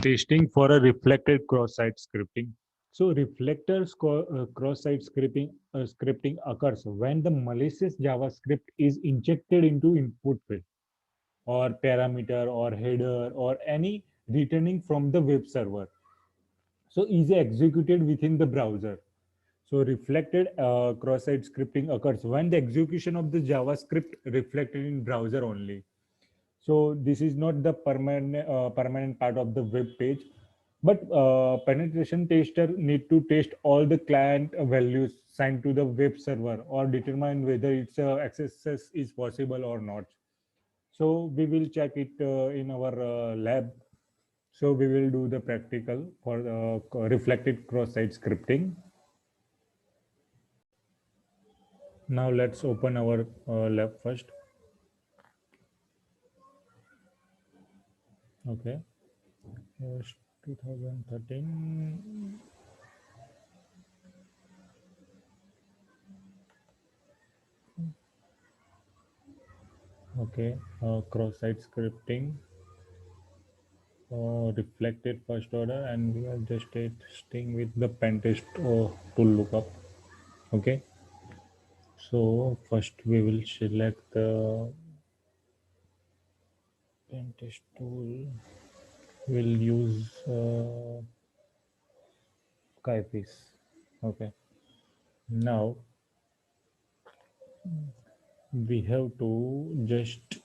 Testing for a reflected cross-site scripting. So cross-site scripting occurs when the malicious JavaScript is injected into input field or parameter or header or any returning from the web server. So is executed within the browser. So reflected cross-site scripting occurs when the execution of the JavaScript reflected in browser only. So this is not the permanent part of the web page, but penetration tester need to test all the client values signed to the web server or determine whether its access is possible or not. So we will check it in our lab. So we will do the practical for the reflected cross-site scripting. Now let's open our lab first. Okay. Here's 2013. Okay. Cross-site scripting. Reflected first order, and we are just testing with the pentest tool lookup. Okay. So first we will select the pentest tool. We'll use Skypiece. Okay. Now we have to just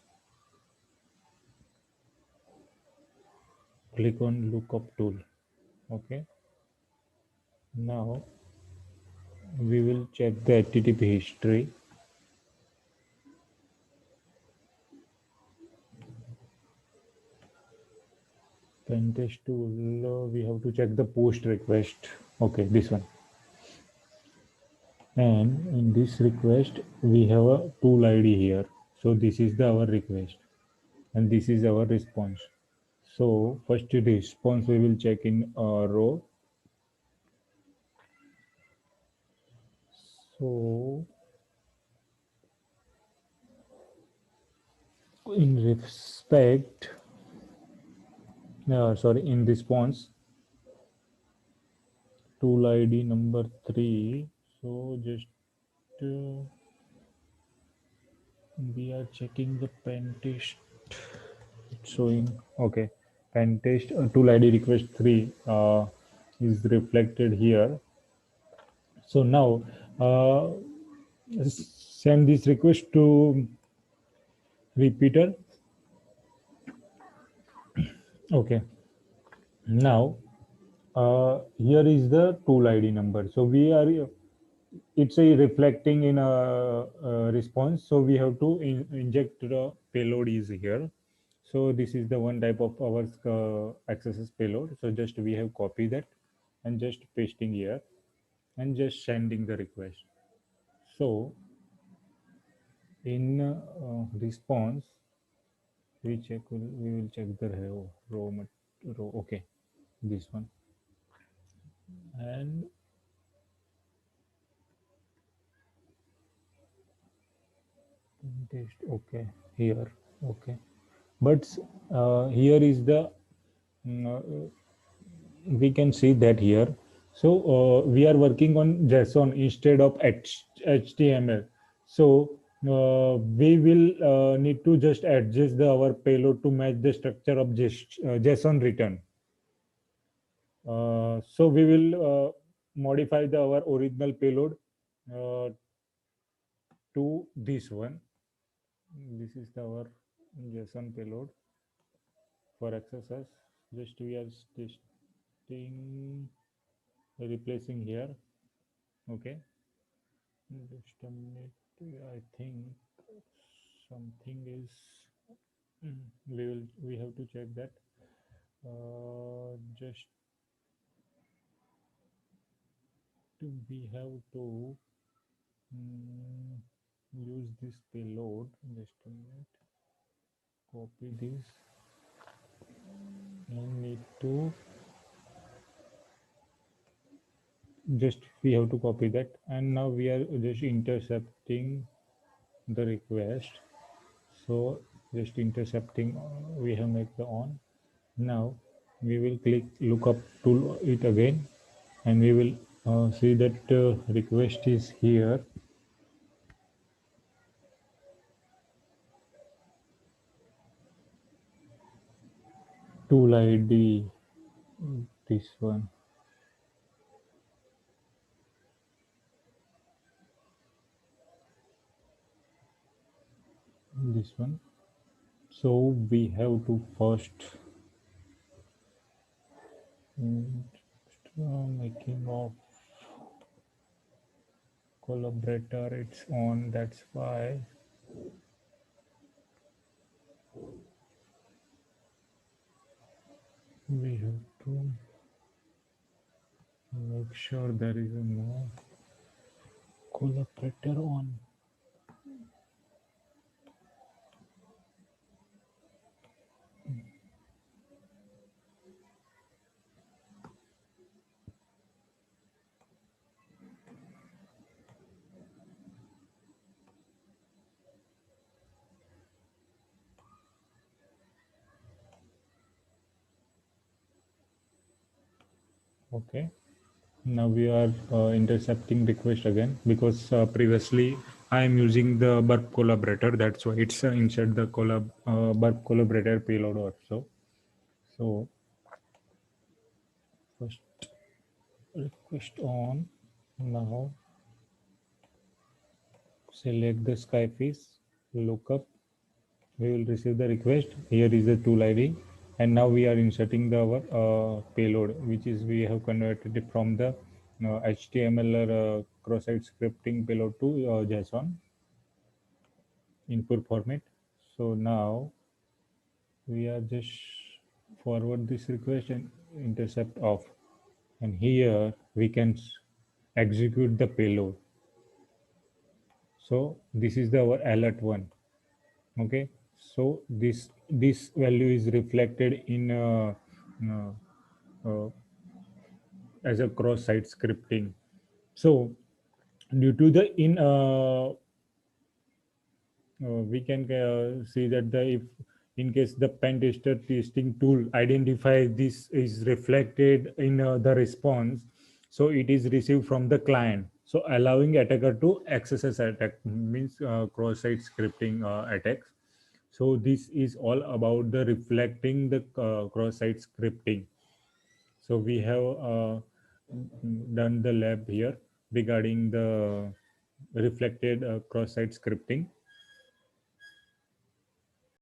click on lookup tool. Okay. Now we will check the HTTP history. Pentest tool, we have to check the post request. Okay, this one. And in this request we have a tool ID here. So this is our request and this is our response. So first response we will check in a row. So in respect in response, tool ID number 3. So just we are checking the pentest. It's showing okay. Pentest tool ID request 3 is reflected here. So now send this request to repeater. Okay. Now here is the tool ID number. So we are it's a reflecting in a response. So we have to inject the payload is here. So this is the one type of our XSS payload. So just we have copied that and just pasting here and just sending the request. So in response, we will check the row. Okay, this one and test. Okay, here. Okay, but here is the we can see that here. So we are working on JSON instead of HTML. So we will need to just adjust our payload to match the structure of JSON return. So we will modify our original payload uh, to this one. This is our JSON payload for XSS. Just we are testing, replacing here. Okay. Just a minute. I think something is. We have to check that. Just we have to use this payload. Just a minute. Copy this. And need to just we have to copy that, and now we are just intercepting the request. So just intercepting, we have make the on. Now We will click lookup to it again, and we will see that request is here. Tool ID, this one. This one. So we have to first making of collaborator. It's on. That's why we have to make sure there is no collaborator on. Okay. Now we are intercepting request again because previously I am using the burp collaborator. That's why it's inside the burp collaborator payload also. So first request on. Now select the Skyfish, look up. We will receive the request. Here is the tool ID, and now we are inserting the our payload, which is we have converted it from the HTML or cross-site scripting payload to JSON input format. So now we are just forward this request and intercept off, and here we can execute the payload. So this is the our alert one. Okay, so this value is reflected in uh, uh, as a cross-site scripting. So due to the we can see that the if in case the pen tester testing tool identify this is reflected in the response, so it is received from the client, so allowing attacker to access a attack means cross-site scripting attacks. So this is all about the reflecting the cross-site scripting. So we have done the lab here regarding the reflected cross-site scripting.